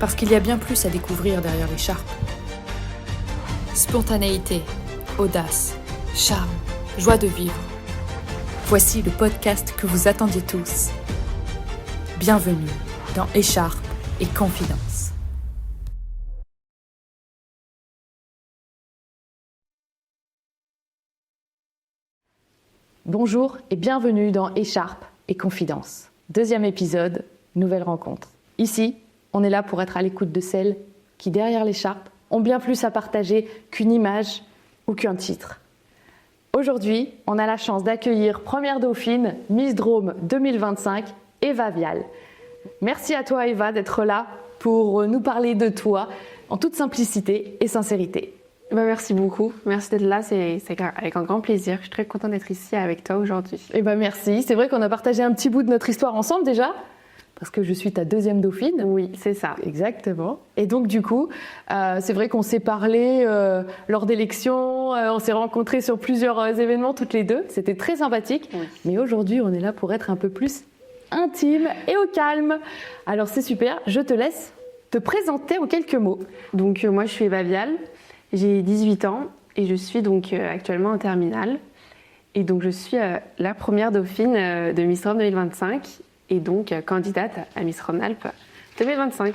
Parce qu'il y a bien plus à découvrir derrière l'écharpe. Spontanéité, audace, charme, joie de vivre. Voici le podcast que vous attendiez tous. Bienvenue dans Écharpe et Confidence. Bonjour et bienvenue dans Écharpe et Confidence. Deuxième épisode, nouvelle rencontre. Ici, on est là pour être à l'écoute de celles qui, derrière l'écharpe, ont bien plus à partager qu'une image ou qu'un titre. Aujourd'hui, on a la chance d'accueillir première dauphine Miss Drôme 2025, Eva Vial. Merci à toi Eva d'être là pour nous parler de toi en toute simplicité et sincérité. Merci beaucoup, merci d'être là, c'est avec un grand plaisir. Je suis très contente d'être ici avec toi aujourd'hui. Merci, c'est vrai qu'on a partagé un petit bout de notre histoire ensemble déjà, parce que je suis ta deuxième dauphine. Oui, c'est ça. Exactement. Et donc du coup, c'est vrai qu'on s'est parlé lors d'élections, on s'est rencontrés sur plusieurs événements toutes les deux, c'était très sympathique. Oui. Mais aujourd'hui, on est là pour être un peu plus intime et au calme. Alors c'est super, je te laisse te présenter en quelques mots. Donc moi je suis Eva Vial. J'ai 18 ans et je suis donc actuellement en terminale. Et donc je suis la première dauphine de Miss Drôme 2025 et donc candidate à Miss Rhône-Alpes 2025.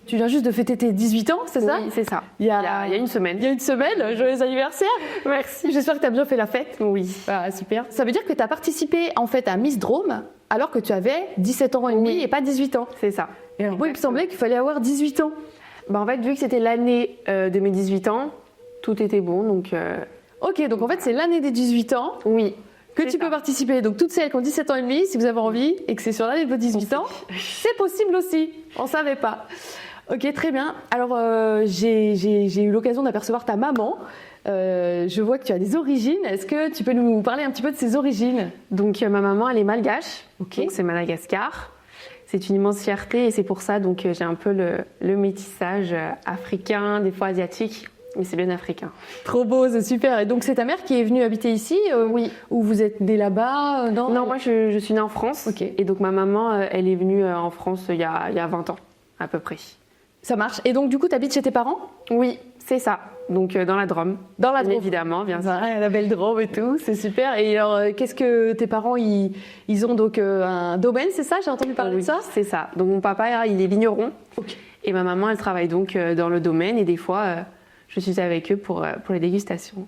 Tu viens juste de fêter tes 18 ans, c'est ça? Oui, c'est ça. Il y a une semaine. Il y a une semaine, joyeux anniversaire. Merci. J'espère que tu as bien fait la fête. Oui. Ah, super. Ça veut dire que tu as participé en fait à Miss Drôme alors que tu avais 17 ans et demi et pas 18 ans. C'est ça. Et alors moi, il me semblait qu'il fallait avoir 18 ans. En fait, vu que c'était l'année de mes 18 ans, tout était bon, donc... Ok, donc en fait, c'est l'année des 18 ans oui, que tu peux participer. Donc toutes celles qui ont 17 ans et demi, si vous avez envie, et que c'est sur l'année de vos 18 ans, c'est possible aussi. On ne savait pas. Ok, très bien. Alors, j'ai eu l'occasion d'apercevoir ta maman. Je vois que tu as des origines. Est-ce que tu peux nous parler un petit peu de ses origines? Donc, ma maman, elle est malgache. Ok. Donc, c'est Madagascar. C'est une immense fierté et c'est pour ça donc j'ai un peu le métissage africain, des fois asiatique, mais c'est bien africain. Trop beau, c'est super. Et donc c'est ta mère qui est venue habiter ici? Oui. Ou vous êtes née là-bas? Non, moi je suis née en France. Ok. Et donc ma maman, elle est venue en France il y a 20 ans à peu près. Ça marche. Et donc du coup, tu habites chez tes parents? Oui, c'est ça. Donc dans la Drôme. Dans la Drôme. Évidemment, bien sûr. La belle Drôme et tout, c'est super. Et alors, qu'est-ce que tes parents, ils ont donc un domaine, c'est ça? J'ai entendu parler de ça? C'est ça. Donc mon papa, il est vigneron. Okay. Et ma maman, elle travaille donc dans le domaine. Et des fois, je suis avec eux pour les dégustations.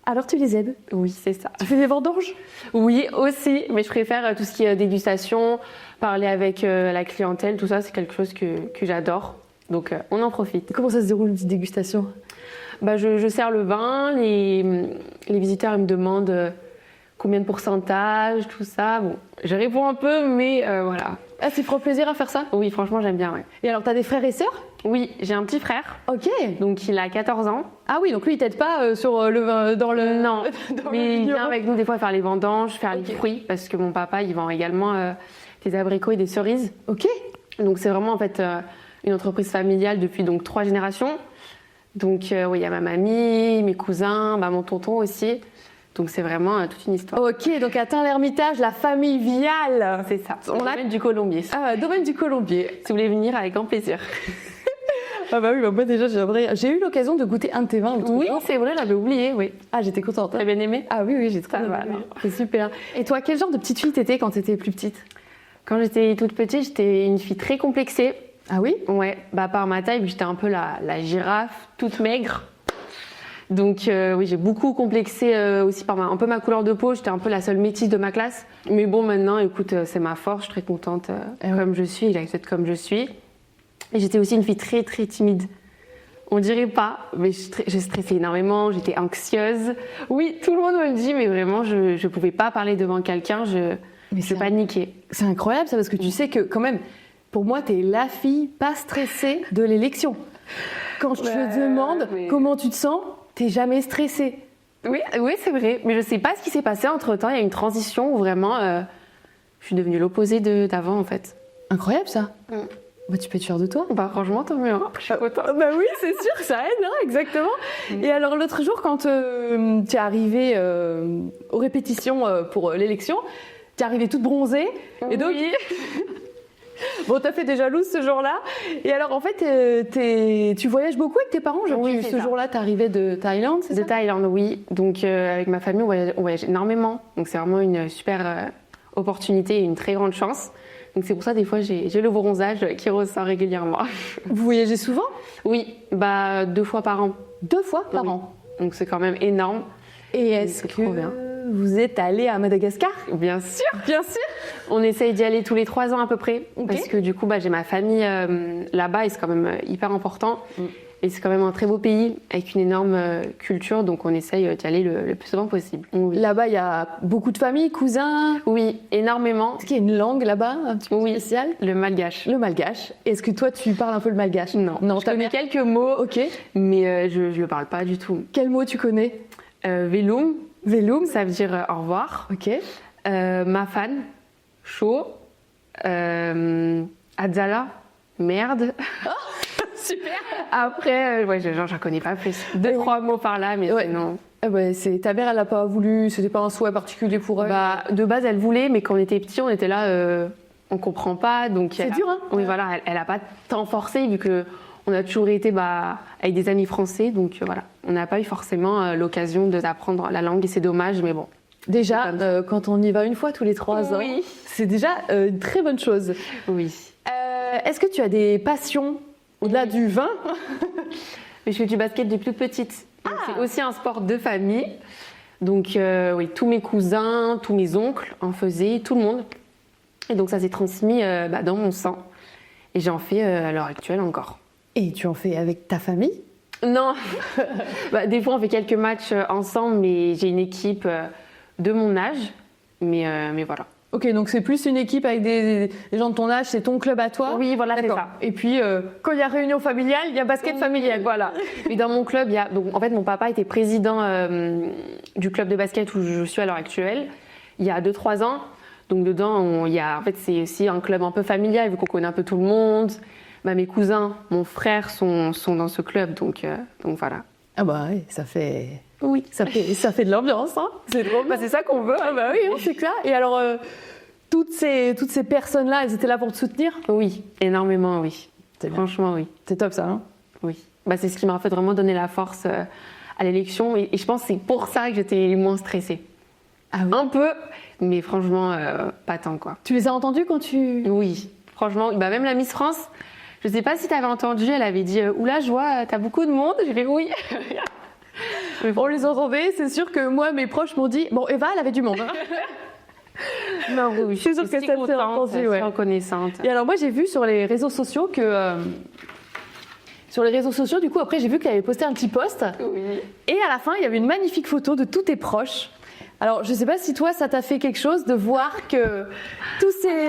Alors tu les aides? Oui, c'est ça. Tu fais des vendanges? Oui, aussi. Mais je préfère tout ce qui est dégustation, parler avec la clientèle, tout ça, c'est quelque chose que j'adore. Donc on en profite. Comment ça se déroule une petite dégustation? Je sers le vin, les visiteurs ils me demandent combien de pourcentage, tout ça. Bon, je réponds un peu, mais voilà. Ah, c'est trop plaisir à faire ça? Oui, franchement, j'aime bien, ouais. Et alors, t'as des frères et sœurs? Oui, j'ai un petit frère. Ok. Donc, il a 14 ans. Ah oui, donc lui, il t'aide pas sur le vin, dans le... Non, mais il vient avec nous des fois faire les vendanges, faire les fruits, parce que mon papa, il vend également des abricots et des cerises. Ok. Donc, c'est vraiment, en fait, une entreprise familiale depuis donc 3 générations. Donc, oui, il y a ma mamie, mes cousins, mon tonton aussi. Donc, c'est vraiment toute une histoire. Ok, donc atteint l'Ermitage, la famille Vial. C'est ça. Domaine du Colombier. Ah, domaine du Colombier. Si vous voulez venir, avec grand plaisir. Ah bah oui, moi déjà, j'ai eu l'occasion de goûter un de tes vins. Oui, c'est vrai, j'avais oublié, oui. Ah, j'étais contente. T'as bien aimé? Ah oui, j'ai trop aimé. C'est super. Et toi, quel genre de petite fille t'étais quand t'étais plus petite? Quand j'étais toute petite, j'étais une fille très complexée. Ah oui? Ouais, par ma taille, j'étais un peu la girafe, toute maigre. Donc oui, j'ai beaucoup complexé aussi par un peu ma couleur de peau. J'étais un peu la seule métisse de ma classe. Mais bon, maintenant, écoute, c'est ma force. Je suis très contente comme je suis. Il accepte comme je suis. Et j'étais aussi une fille très, très timide. On dirait pas, mais je stressais énormément. J'étais anxieuse. Oui, tout le monde me le dit, mais vraiment, je pouvais pas parler devant quelqu'un. Je paniquais. C'est incroyable ça, parce que tu sais que quand même, pour moi, t'es la fille pas stressée de l'élection. Quand je te demande comment tu te sens, t'es jamais stressée. Oui, c'est vrai. Mais je sais pas ce qui s'est passé entre-temps. Il y a une transition où vraiment, je suis devenue l'opposé d'avant, en fait. Incroyable, ça. Bah, tu peux être fière de toi. Bah, franchement, tant mieux. Hein. Je suis contente. Bah oui, c'est sûr, ça aide, hein, exactement. Et alors, l'autre jour, quand tu es arrivée aux répétitions pour l'élection, tu es arrivée toute bronzée. Et donc, Bon, t'as fait des jalouses ce jour-là. Et alors, en fait, tu voyages beaucoup avec tes parents? Oui, ce c'est ça. jour-là, t'arrivais de Thaïlande, c'est ça? De Thaïlande, oui. Donc, avec ma famille, on voyage énormément. Donc, c'est vraiment une super opportunité et une très grande chance. Donc, c'est pour ça, des fois, j'ai le bronzage qui ressort régulièrement. Vous voyagez souvent? Oui, 2 fois par an. 2 fois par Oui. an. Donc, c'est quand même énorme. Et est-ce C'est que trop bien. vous êtes allé à Madagascar? Bien sûr. Bien sûr. On essaye d'y aller tous les 3 ans à peu près. Ok. Parce que du coup, j'ai ma famille là-bas et c'est quand même hyper important. Et c'est quand même un très beau pays avec une énorme culture. Donc, on essaye d'y aller le plus souvent possible. Oui. Là-bas, il y a beaucoup de familles, cousins. Oui, énormément. Est-ce qu'il y a une langue là-bas un petit peu Oui. spéciale? Le malgache. Le malgache. Est-ce que toi, tu parles un peu le malgache? Non, Non, je ta connais mère- quelques mots, Ok. mais je le parle pas du tout. Quel mot tu connais? Veloum, Veloum. ça veut dire au revoir. Ok. Mafan, chaud. Adzala, merde. Super. Après, j'en connais pas plus. 2-3 mots par là, mais Ouais. sinon. Ah bah, ta mère, elle n'a pas voulu, c'était pas un souhait particulier pour elle. De base, elle voulait, mais quand on était petits, on était là, on comprend pas. Donc C'est dur, hein? Oui, voilà, elle a pas tant forcé, vu que on a toujours été avec des amis français. Donc voilà, on n'a pas eu forcément l'occasion d'apprendre la langue et c'est dommage, mais bon. Déjà, C'est comme quand on y va une fois tous les 3 ans, Oui. c'est déjà une très bonne chose. Oui. Est-ce que tu as des passions au-delà du vin? Mais je fais du basket depuis toute petite. Donc, c'est aussi un sport de famille. Donc, oui, tous mes cousins, tous mes oncles en faisaient, tout le monde. Et donc, ça s'est transmis dans mon sang. Et j'en fais à l'heure actuelle encore. Et tu en fais avec ta famille? Non Des fois, on fait quelques matchs ensemble, mais j'ai une équipe de mon âge. Mais voilà. Ok, donc c'est plus une équipe avec des gens de ton âge, c'est ton club à toi? Oui, voilà, c'est D'accord. ça. Et puis, quand il y a réunion familiale, il y a basket familial. Voilà. Et dans mon club, donc, en fait, mon papa était président du club de basket où je suis à l'heure actuelle, il y a 2-3 ans. Donc dedans, en fait, c'est aussi un club un peu familial, vu qu'on connaît un peu tout le monde. Mes cousins, mon frère sont dans ce club, donc voilà. Ah bah oui, ça fait Oui. ça fait de l'ambiance, hein. C'est drôle. C'est ça qu'on veut. Ah bah oui, hein, c'est clair. Et alors, toutes ces personnes-là, elles étaient là pour te soutenir? Oui, énormément, oui. C'est bien. Franchement, oui. C'est top ça, hein. Oui. C'est ce qui m'a en fait vraiment donné la force à l'élection. Et je pense que c'est pour ça que j'étais moins stressée. Ah oui. Un peu, mais franchement, pas tant, quoi. Tu les as entendus quand tu... Oui, franchement, même la Miss France, je sais pas si tu avais entendu, elle avait dit oula, je vois, t'as beaucoup de monde. J'ai fait oui. On les entendait, c'est sûr que moi, mes proches m'ont dit, bon, Eva, elle avait du monde, hein. Non, oui, Je suis sûre que ça te fait entendu, ouais. reconnaissante. Et alors moi j'ai vu sur les réseaux sociaux que... sur les réseaux sociaux, du coup, après j'ai vu qu'elle avait posté un petit post. Oui. Et à la fin, il y avait une magnifique photo de tous tes proches. Alors je sais pas si toi, ça t'a fait quelque chose de voir que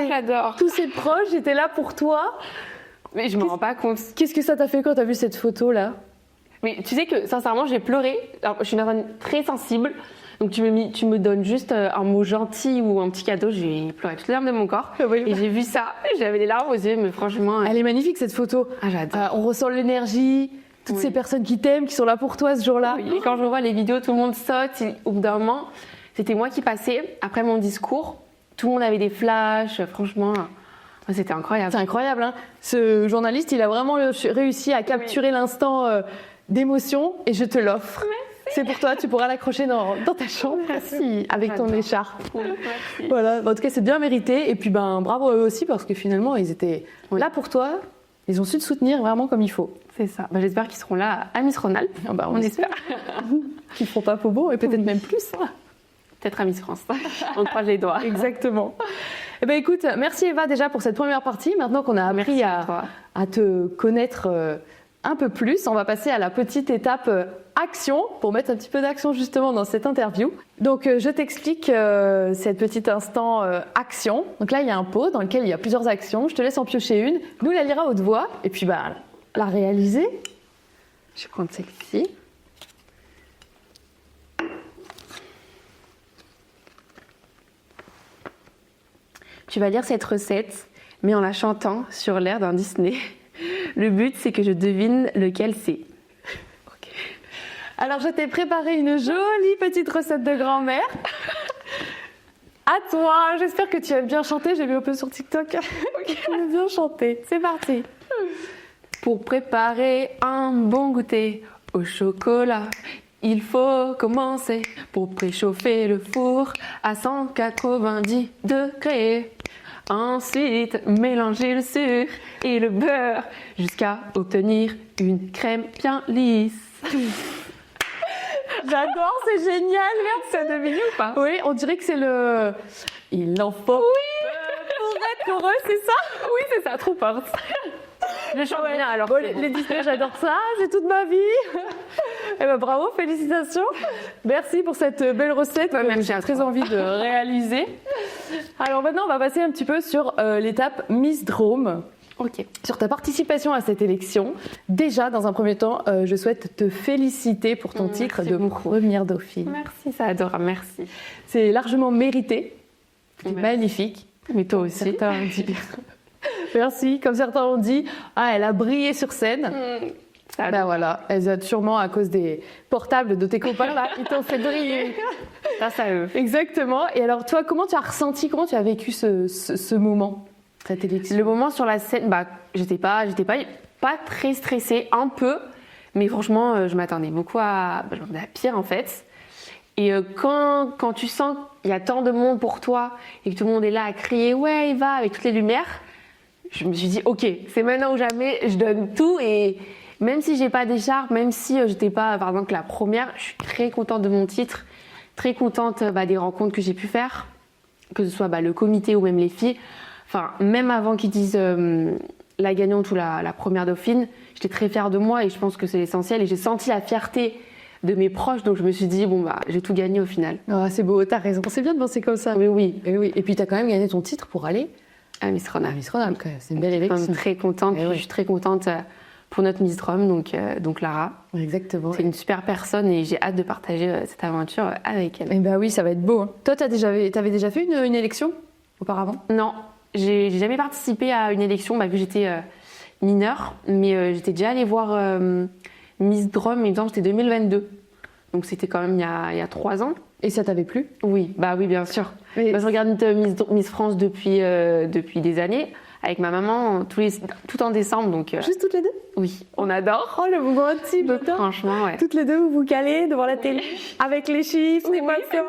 J'adore. tous ces proches étaient là pour toi. Mais je me rends pas compte. Qu'est-ce que ça t'a fait quand t'as vu cette photo-là? Mais tu sais que sincèrement, j'ai pleuré. Alors, je suis une personne très sensible. Donc tu me donnes juste un mot gentil ou un petit cadeau, j'ai pleuré toutes les larmes de mon corps. Oui. Et j'ai vu ça, j'avais les larmes aux yeux, mais franchement... Elle est magnifique cette photo. j'adore. On ressent l'énergie, toutes Oui. ces personnes qui t'aiment, qui sont là pour toi ce jour-là. Oui, et quand je vois les vidéos, tout le monde saute. Et au bout d'un moment, c'était moi qui passais. Après mon discours, tout le monde avait des flashs. Franchement, c'était incroyable. C'est incroyable, hein. Ce journaliste, il a vraiment réussi à capturer l'instant d'émotion et je te l'offre. C'est pour toi, tu pourras l'accrocher dans ta chambre. Merci. Avec ton J'adore. écharpe. Oui, merci. Voilà, en tout cas, c'est bien mérité. Et puis, bravo à eux aussi parce que finalement, ils étaient Oui. là pour toi. Ils ont su te soutenir vraiment comme il faut. C'est ça. J'espère qu'ils seront là à Miss Rhône-Alpes. On espère. Qu'ils feront pas faux beau et peut-être même plus. Peut-être à Miss France. On croise les doigts. Exactement. Eh ben écoute, merci Eva déjà pour cette première partie. Maintenant qu'on a appris Merci à toi. à te connaître un peu plus, on va passer à la petite étape action pour mettre un petit peu d'action justement dans cette interview. Donc je t'explique cette petite instant action. Donc là il y a un pot dans lequel il y a plusieurs actions. Je te laisse en piocher une. Nous la lira à haute voix et puis la réaliser. Je vais prendre celle-ci. Tu vas lire cette recette, mais en la chantant sur l'air d'un Disney. Le but, c'est que je devine lequel c'est. Ok. Alors je t'ai préparé une jolie petite recette de grand-mère. À toi, j'espère que tu aimes bien chanter, j'ai vu un peu sur TikTok. Tu aimes bien chanter, c'est parti. Pour préparer un bon goûter au chocolat, il faut commencer pour préchauffer le four à 190 degrés. Ensuite, mélanger le sucre et le beurre jusqu'à obtenir une crème bien lisse. J'adore, c'est génial, merci. Ça devine ou pas? Oui, on dirait que c'est le... Il en faut pour être heureux, c'est ça? Oui, c'est ça, trop forte. Je chante bien alors. Bon, les Disney, j'adore ça, c'est toute ma vie. Eh ben bravo, félicitations. Merci pour cette belle recette que merci j'ai à très toi. envie de réaliser. Alors maintenant, on va passer un petit peu sur l'étape Miss Drôme. Ok. Sur ta participation à cette élection. Déjà, dans un premier temps, je souhaite te féliciter pour ton titre de beaucoup. première dauphine. Merci, c'est adorable, merci. C'est largement mérité. C'est Merci. magnifique. Mais toi aussi. Certains ont dit. Merci. Comme certains ont dit, elle a brillé sur scène. Ben voilà, elles ont sûrement à cause des portables de tes copains là, ils t'ont fait briller. Grâce à eux. Exactement. Et alors toi, comment tu as ressenti, comment tu as vécu ce moment, cette élection? Le moment sur la scène, j'étais pas très stressée, un peu, mais franchement, je m'attendais beaucoup à pire en fait. Et quand tu sens qu'il y a tant de monde pour toi et que tout le monde est là à crier ouais, il va avec toutes les lumières, je me suis dit ok, c'est maintenant ou jamais, je donne tout et même si j'ai pas d'écharpe, même si j'étais pas par exemple la première, je suis très contente de mon titre, très contente des rencontres que j'ai pu faire, que ce soit le comité ou même les filles. Enfin, même avant qu'ils disent la gagnante ou la première dauphine, j'étais très fière de moi et je pense que c'est l'essentiel. Et j'ai senti la fierté de mes proches, donc je me suis dit, j'ai tout gagné au final. Oh, c'est beau, t'as raison. C'est bien de penser comme ça. Oui. Et oui. Et puis t'as quand même gagné ton titre pour aller à Miss Rhône. à Miss Rhône. C'est une belle Je élection. suis très contente. Et oui. Je suis très contente pour notre Miss Drôme, donc Lara. Exactement. C'est une super personne et j'ai hâte de partager cette aventure avec elle. Et bah oui, ça va être beau. Hein. Toi, t'avais déjà fait une élection auparavant? Non, j'ai jamais participé à une élection, vu que j'étais mineure, mais j'étais déjà allée voir Miss Drôme, il me semble que c'était 2022. Donc c'était quand même il y a 3 ans. Et ça t'avait plu? Oui, oui, bien sûr. Mais... je regarde Miss France depuis des années, avec ma maman, tout en décembre. Donc, Juste toutes les deux? Oui, on adore. Oh, le moment intime, franchement, ouais. Toutes les deux, vous vous calez devant la télé, avec les chiffres, les patients.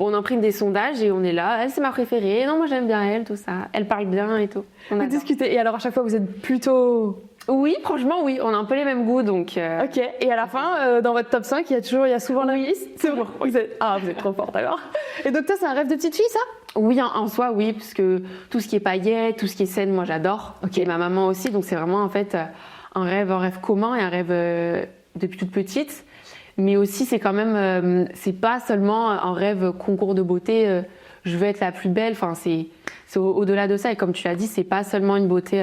On imprime des sondages et on est là. Elle, c'est ma préférée. Non, moi, j'aime bien elle, tout ça. Elle parle bien et tout. Vous discutez. Et alors, à chaque fois, vous êtes plutôt... Oui, franchement, oui. On a un peu les mêmes goûts, donc... Ok. Et à la fin, dans votre top 5, il y a souvent la Miss? C'est bon. Oui. Vous êtes trop forte, alors. Et donc, toi, c'est un rêve de petite fille, ça? Oui, en soi, oui. Parce que tout ce qui est paillettes, tout ce qui est scène, moi, j'adore. Ok. Et ma maman aussi. Donc, c'est vraiment, en fait, un rêve commun et un rêve depuis toute petite. Mais aussi, c'est quand même... c'est pas seulement un rêve concours de beauté. Je veux être la plus belle. Enfin, c'est au-delà de ça. Et comme tu l'as dit, c'est pas seulement une beauté...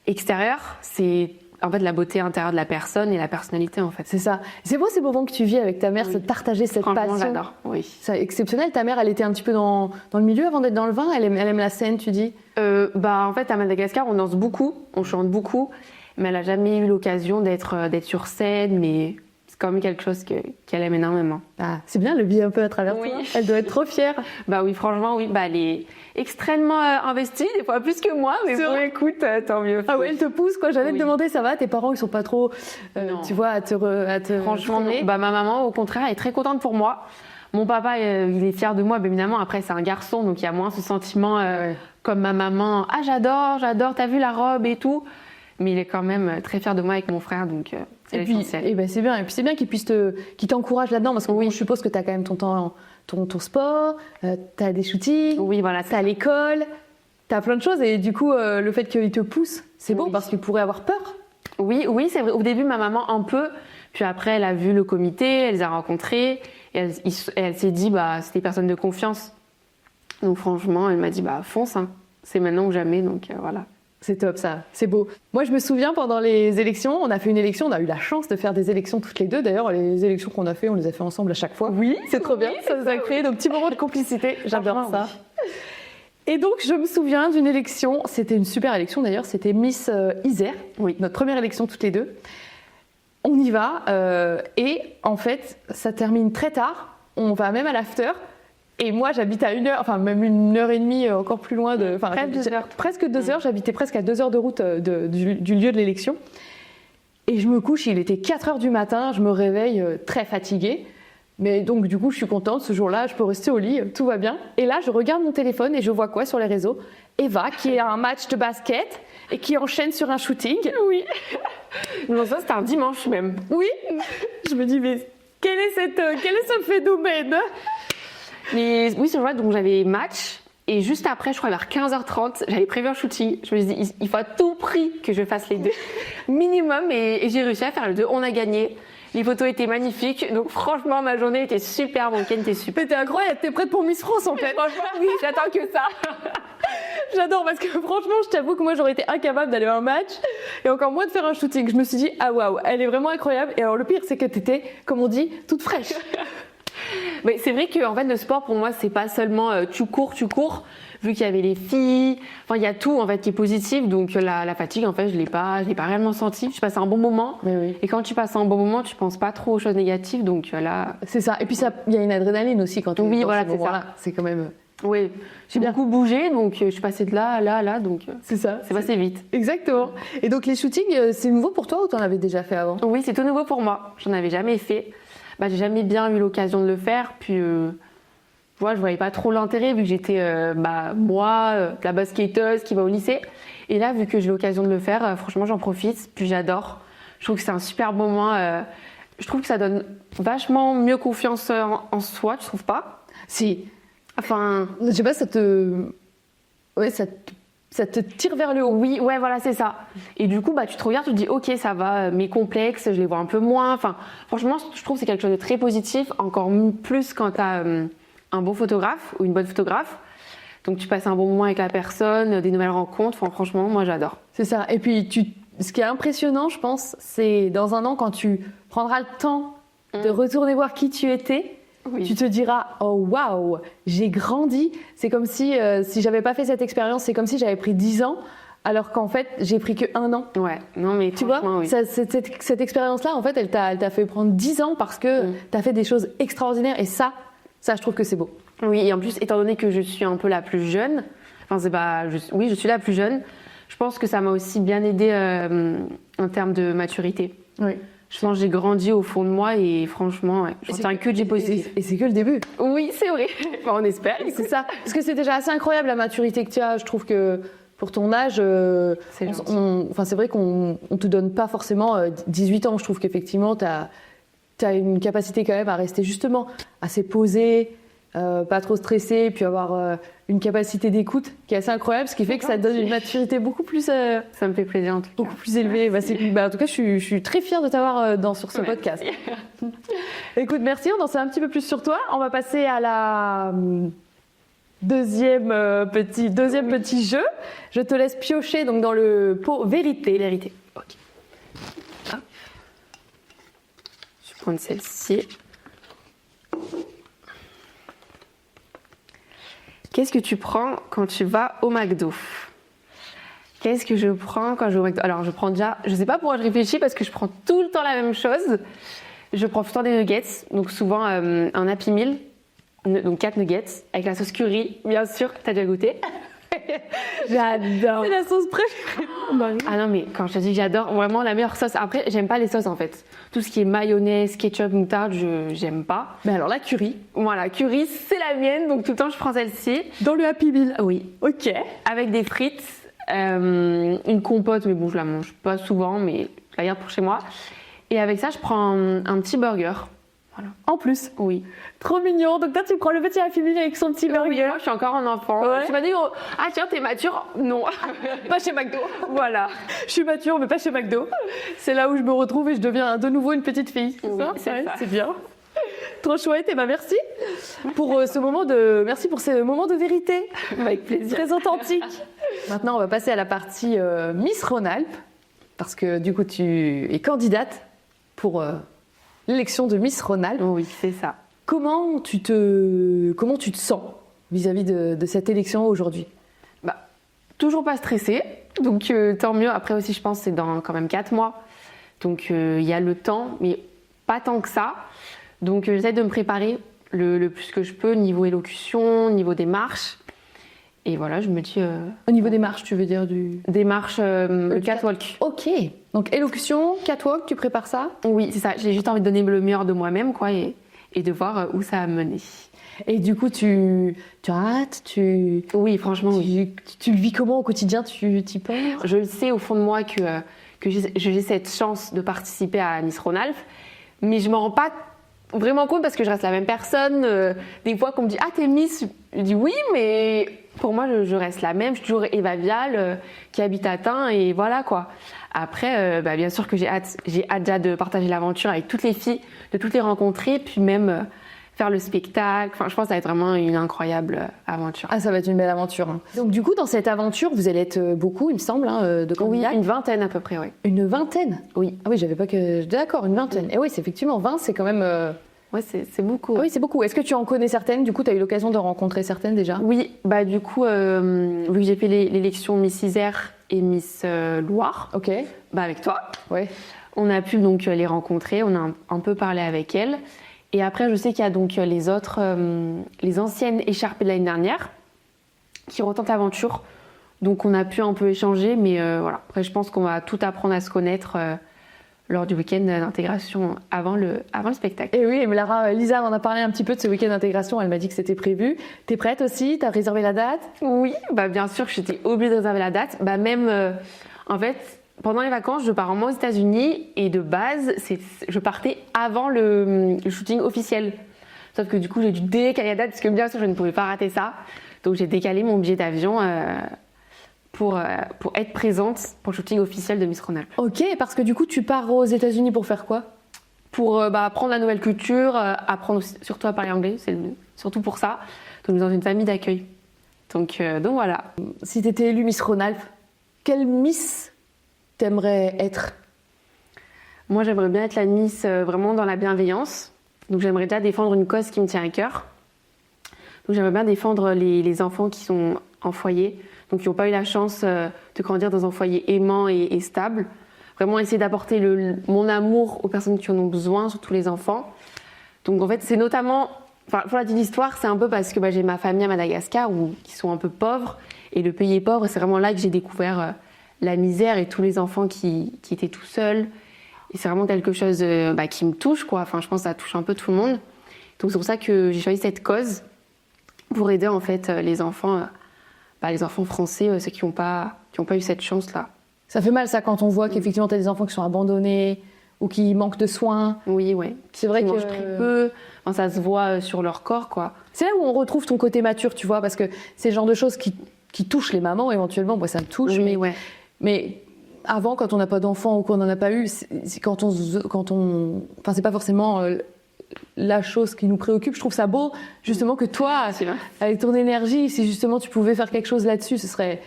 extérieur, c'est en fait la beauté intérieure de la personne et la personnalité en fait. C'est ça. C'est beau ces moments que tu vis avec ta mère, Oui. c'est de partager cette Franchement, passion. j'adore. Oui. C'est exceptionnel. Ta mère, elle était un petit peu dans le milieu avant d'être dans le vin. Elle aime la scène, tu dis? En fait, à Madagascar, on danse beaucoup, on chante beaucoup, mais elle a jamais eu l'occasion d'être sur scène, mais c'est quand même quelque chose qu'elle aime énormément. Ah, c'est bien, le vit un peu à travers Oui. toi. Elle doit être trop fière. Oui, franchement, oui. Elle est extrêmement investie, des fois plus que moi, mais C'est bon, vrai. écoute, tant mieux. Ah ouais, elle te pousse quoi. J'allais Oui. te demander, ça va? Tes parents, ils sont pas trop, Non. tu vois, à te Franchement, freiner? non. Ma maman, au contraire, elle est très contente pour moi. Mon papa, il est fier de moi, évidemment. Après, c'est un garçon, donc il y a moins ce sentiment comme ma maman. Ah, j'adore, t'as vu la robe et tout. Mais il est quand même très fier de moi avec mon frère, donc c'est l'essentiel. Et ben c'est bien. Et puis c'est bien qu'il t'encourage là-dedans, parce que bon, je suppose que t'as quand même ton sport, t'as des shootings, Oui, voilà. t'as l'école, t'as plein de choses. Et du coup, le fait qu'il te pousse, c'est beau Oui. parce qu'il pourrait avoir peur. Oui, c'est vrai. Au début, ma maman un peu. Puis après, elle a vu le comité, elle les a rencontrés. Et elle s'est dit, c'est des personnes de confiance. Donc franchement, elle m'a dit, fonce, hein. C'est maintenant ou jamais. Donc voilà. C'est top ça, c'est beau. Moi je me souviens pendant les élections, on a fait une élection, on a eu la chance de faire des élections toutes les deux. D'ailleurs les élections qu'on a fait, on les a fait ensemble à chaque fois. Oui, c'est trop bien, oui, ça nous a créé nos petits moments de complicité, j'adore ça. Et donc je me souviens d'une élection, c'était une super élection d'ailleurs, c'était Miss Isère, notre première élection toutes les deux. On y va et en fait ça termine très tard, on va même à l'after. Et moi, j'habite à 1 heure, enfin même 1h30, encore plus loin de. Enfin, presque 2 heures. J'habitais presque à 2 heures de route du lieu de l'élection. Et je me couche, il était 4 heures du matin, je me réveille très fatiguée. Mais donc, du coup, je suis contente. Ce jour-là, je peux rester au lit, tout va bien. Et là, je regarde mon téléphone et je vois quoi sur les réseaux? Eva, qui est à un match de basket et qui enchaîne sur un shooting. Oui. Non, ça, c'était un dimanche même. Oui. Je me dis, mais quel est ce phénomène? Mais oui, c'est vrai, donc j'avais match. Et juste après, je crois vers 15h30, j'avais prévu un shooting. Je me suis dit, il faut à tout prix que je fasse les 2 minimum. Et j'ai réussi à faire les 2. On a gagné. Les photos étaient magnifiques. Donc franchement, ma journée était super. Mon week-end était super. T'es incroyable. T'es prête pour Miss France en fait. Franchement, oui, j'attends que ça. J'adore parce que franchement, je t'avoue que moi, j'aurais été incapable d'aller à un match et encore moins de faire un shooting. Je me suis dit, ah waouh, elle est vraiment incroyable. Et alors le pire, c'est que t'étais, comme on dit, toute fraîche. Mais c'est vrai que en fait, le sport pour moi, c'est pas seulement tu cours. Vu qu'il y avait les filles, enfin il y a tout en fait qui est positif. Donc la fatigue, en fait, je l'ai pas réellement senti. Je passais un bon moment. Mais oui. Et quand tu passes un bon moment, tu penses pas trop aux choses négatives. Donc là, c'est ça. Et puis ça, il y a une adrénaline aussi quand on oui, est voilà, dans ce moment-là. C'est quand même. Oui, j'ai beaucoup bougé, donc je suis passée de là à là, donc c'est ça. C'est passé vite. Exactement. Et donc les shootings, c'est nouveau pour toi ou t'en avais déjà fait avant? Oui, c'est tout nouveau pour moi. J'en avais jamais fait. J'ai jamais bien eu l'occasion de le faire. Puis, je voyais pas trop l'intérêt vu que j'étais, la basketteuse qui va au lycée. Et là, vu que j'ai l'occasion de le faire, franchement, j'en profite. Puis j'adore. Je trouve que c'est un super moment. Je trouve que ça donne vachement mieux confiance en soi. Tu trouves pas? Si. Enfin, je sais pas, ça te tire vers le haut. Oui, ouais, voilà, c'est ça. Et du coup, tu te regardes, tu te dis, ok, ça va, mes complexes, je les vois un peu moins. Enfin, franchement, je trouve que c'est quelque chose de très positif, encore plus quand tu as un bon photographe ou une bonne photographe. Donc, tu passes un bon moment avec la personne, des nouvelles rencontres. Enfin, franchement, moi, j'adore. C'est ça. Et puis, ce qui est impressionnant, je pense, c'est dans un an, quand tu prendras le temps de retourner voir qui tu étais. Oui. Tu te diras, oh waouh, j'ai grandi. C'est comme si j'avais pas fait cette expérience, c'est comme si j'avais pris 10 ans, alors qu'en fait, j'ai pris que 1 an. Ouais, non mais tu vois, oui. cette expérience-là, en fait, elle t'a fait prendre 10 ans parce que t'as fait des choses extraordinaires. Et ça, je trouve que c'est beau. Oui, et en plus, étant donné que je suis un peu la plus jeune, je suis la plus jeune, je pense que ça m'a aussi bien aidée en termes de maturité. Oui. Je pense que j'ai grandi au fond de moi et franchement, je retiens que du positif. Et c'est que le début. Oui, c'est vrai. On espère. C'est ça. Parce que c'est déjà assez incroyable la maturité que tu as. Je trouve que pour ton âge, c'est vrai qu'on ne te donne pas forcément 18 ans. Je trouve qu'effectivement, tu as une capacité quand même à rester justement assez posée, pas trop stressée, puis avoir une capacité d'écoute qui est assez incroyable, ce qui fait que ça donne une maturité beaucoup plus... ça me fait plaisir en tout cas. Beaucoup plus élevée. En tout cas, je suis très fière de t'avoir sur ce podcast. Écoute, merci, on en sait un petit peu plus sur toi. On va passer à la deuxième petit jeu. Je te laisse piocher donc, dans le pot vérité. Ok. Hop. Je vais prendre celle-ci. Qu'est-ce que tu prends quand tu vas au McDo? Qu'est-ce que je prends quand je vais au McDo? Alors, je prends déjà... Je sais pas pourquoi je réfléchis parce que je prends tout le temps la même chose. Je prends tout le temps des nuggets, donc souvent un Happy Meal, donc 4 nuggets avec la sauce curry, bien sûr. T'as déjà goûté? J'adore. C'est la sauce préférée. Ah non, mais quand je te dis que j'adore, vraiment la meilleure sauce. Après, j'aime pas les sauces en fait. Tout ce qui est mayonnaise, ketchup, moutarde, j'aime pas. Mais alors la curry. Voilà, curry, c'est la mienne, donc tout le temps je prends celle-ci. Dans le Happy Meal? Oui. Ok. Avec des frites, une compote, mais bon, je la mange pas souvent, mais je la garde pour chez moi. Et avec ça, je prends un petit burger. Voilà. En plus? Oui. Trop mignon. Donc toi, tu prends le petit Happy Meal avec son petit burger. Oui, moi, je suis encore un enfant. Ouais. Tu m'as dit, ah tiens, t'es mature? Non. Pas chez McDo. Voilà. Je suis mature, mais pas chez McDo. C'est là où je me retrouve et je deviens de nouveau une petite fille. C'est oui, ça? C'est ça. C'est bien. Trop chouette. Et merci pour ce moment de vérité. Avec plaisir. Très authentique. Maintenant, on va passer à la partie Miss Rhône-Alpes. Parce que du coup, tu es candidate pour l'élection de Miss Rhône-Alpes. Oui, c'est ça. Comment tu te sens vis-à-vis de cette élection aujourd'hui? Toujours pas stressée, donc tant mieux. Après aussi, je pense que c'est dans quand même 4 mois. Donc il y a le temps, mais pas tant que ça. Donc j'essaie de me préparer le plus que je peux, niveau élocution, niveau démarche. Et voilà, je me dis... Au niveau des marches, tu veux dire du... Démarche, le catwalk. Ok. Donc élocution, catwalk, tu prépares ça? Oui, c'est ça. J'ai juste envie de donner le meilleur de moi-même, quoi, et de voir où ça a mené. Et du coup, tu as hâte, Oui, franchement, oui. Tu le vis comment au quotidien? Tu t'y penses? Je le sais au fond de moi que j'ai cette chance de participer à Miss Rhône-Alpes, mais je m'en rends pas vraiment compte parce que je reste la même personne. Des fois qu'on me dit « Ah, t'es Miss », je dis « Oui », mais pour moi, je reste la même. Je suis toujours Eva Vial, qui habite à Tain, et voilà, quoi. Après, bien sûr que j'ai hâte déjà de partager l'aventure avec toutes les filles, de toutes les rencontrer, puis même... faire le spectacle. Enfin, je pense que ça va être vraiment une incroyable aventure. Ah, ça va être une belle aventure. Donc du coup, dans cette aventure, vous allez être beaucoup, il me semble, de candidats. Oui, une vingtaine à peu près, oui. Une vingtaine? Oui. Ah oui, j'avais pas que... D'accord, une vingtaine. Oui. Et oui, c'est effectivement 20, c'est quand même... Ouais, c'est beaucoup. Ah oui, c'est beaucoup. Est-ce que tu en connais certaines? Du coup, tu as eu l'occasion de rencontrer certaines déjà? Oui, bah du coup, vu que j'ai fait l'élection Miss Isère et Miss Loire, Ok. bah avec toi, Ouais. on a pu donc les rencontrer, on a un peu parlé avec elles. Et après, je sais qu'il y a donc les autres, les anciennes écharpées de l'année dernière, qui retentent l'aventure. Donc on a pu un peu échanger, mais voilà. Après, je pense qu'on va tout apprendre à se connaître lors du week-end d'intégration avant le spectacle. Et oui, mais Lisa m'en a parlé un petit peu de ce week-end d'intégration, elle m'a dit que c'était prévu. T'es prête aussi? T'as réservé la date? Oui, bah bien sûr que j'étais obligée de réserver la date. Bah même, en fait, pendant les vacances, je pars en mois aux États-Unis et de base, je partais avant le shooting officiel. Sauf que du coup, j'ai dû décaler la date parce que bien sûr, je ne pouvais pas rater ça. Donc j'ai décalé mon billet d'avion pour être présente pour le shooting officiel de Miss Rhône-Alpes. Ok, parce que du coup, tu pars aux États-Unis pour faire quoi? Pour apprendre la nouvelle culture, apprendre surtout à parler anglais, c'est surtout pour ça. Donc dans une famille d'accueil. Donc voilà. Si t'étais élue Miss Rhône-Alpes, quelle Miss t'aimerais être? Moi, j'aimerais bien être la Miss vraiment dans la bienveillance. Donc j'aimerais déjà défendre une cause qui me tient à cœur. Donc j'aimerais bien défendre les enfants qui sont en foyer, donc qui n'ont pas eu la chance de grandir dans un foyer aimant et stable. Vraiment essayer d'apporter mon amour aux personnes qui en ont besoin, surtout les enfants. Donc en fait, c'est notamment, enfin pour la petite histoire, c'est un peu parce que j'ai ma famille à Madagascar qui sont un peu pauvres et le pays est pauvre. Et c'est vraiment là que j'ai découvert la misère et tous les enfants qui étaient tout seuls. Et c'est vraiment quelque chose qui me touche, quoi. Enfin, je pense que ça touche un peu tout le monde. Donc c'est pour ça que j'ai choisi cette cause pour aider en fait les enfants français, ceux qui n'ont pas eu cette chance-là. Ça fait mal ça quand on voit qu'effectivement tu as des enfants qui sont abandonnés ou qui manquent de soins. Oui, ouais. C'est vrai Ils que mangent très peu. Enfin, ça se voit sur leur corps, quoi. C'est là où on retrouve ton côté mature, tu vois, parce que c'est le genre de choses qui touchent les mamans éventuellement. Moi, ça me touche, Oui, ouais. Mais avant, quand on n'a pas d'enfant ou qu'on n'en a pas eu, c'est enfin, c'est pas forcément la chose qui nous préoccupe. Je trouve ça beau, justement, que toi, avec ton énergie, si justement tu pouvais faire quelque chose là-dessus, ce serait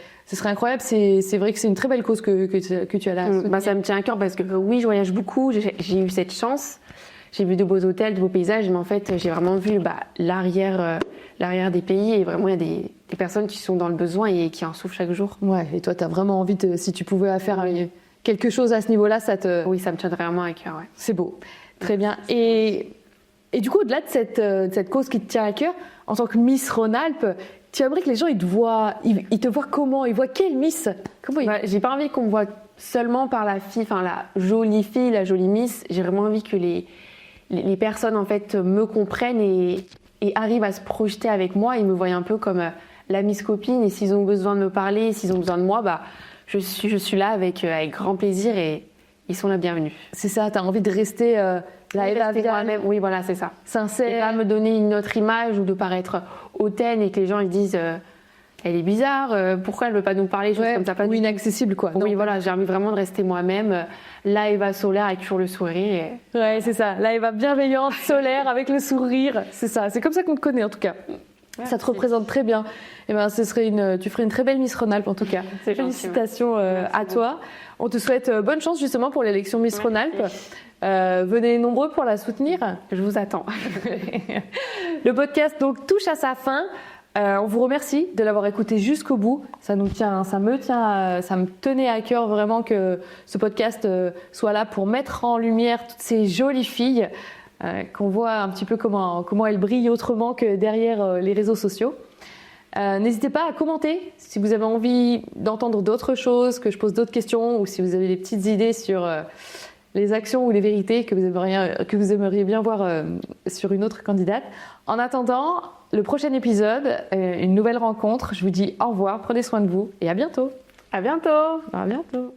incroyable. C'est vrai que c'est une très belle cause que tu as là. Ça me tient à cœur parce que oui, je voyage beaucoup, j'ai eu cette chance. J'ai vu de beaux hôtels, de beaux paysages, mais en fait, j'ai vraiment vu l'arrière des pays et vraiment, il y a des personnes qui sont dans le besoin et qui en souffrent chaque jour. Ouais, et toi, tu as vraiment envie, si tu pouvais faire quelque chose à ce niveau-là, Oui, ça me tient vraiment à cœur, ouais. C'est beau. Très bien. Et du coup, au-delà de cette cause qui te tient à cœur, en tant que Miss Rhône-Alpes, tu aimerais que les gens ils te voient comment? Ils voient quelle Miss? J'ai pas envie qu'on me voit seulement par la jolie fille, la jolie Miss. J'ai vraiment envie que les personnes en fait me comprennent et arrivent à se projeter avec moi et me voient un peu comme la Miss copine. Et s'ils ont besoin de me parler, s'ils ont besoin de moi, je suis là avec grand plaisir et ils sont la bienvenue. C'est ça, tu as envie de rester la Eva Vial. Oui, voilà, c'est ça. Sincère. Et pas me donner une autre image ou de paraître hautaine et que les gens ils disent elle est bizarre, pourquoi elle veut pas nous parler, choses comme ça. Ou inaccessible, quoi. Oui, voilà, j'ai envie vraiment de rester moi-même. La Eva solaire avec toujours le sourire. Ouais, c'est ça. La Eva bienveillante, solaire, avec le sourire. C'est ça. C'est comme ça qu'on te connaît, en tout cas. Ouais, ça te représente très bien. Et tu ferais une très belle Miss Rhône-Alpes, en tout cas. Félicitations à toi. On te souhaite bonne chance, justement, pour l'élection Miss Rhône-Alpes. Venez nombreux pour la soutenir. Je vous attends. Le podcast, donc, touche à sa fin. On vous remercie de l'avoir écouté jusqu'au bout. Ça me tenait à cœur vraiment que ce podcast soit là pour mettre en lumière toutes ces jolies filles qu'on voit un petit peu comment elle brille autrement que derrière les réseaux sociaux. N'hésitez pas à commenter si vous avez envie d'entendre d'autres choses, que je pose d'autres questions, ou si vous avez des petites idées sur les actions ou les vérités que vous aimeriez bien voir sur une autre candidate. En attendant, le prochain épisode, une nouvelle rencontre. Je vous dis au revoir, prenez soin de vous et à bientôt. À bientôt. À bientôt.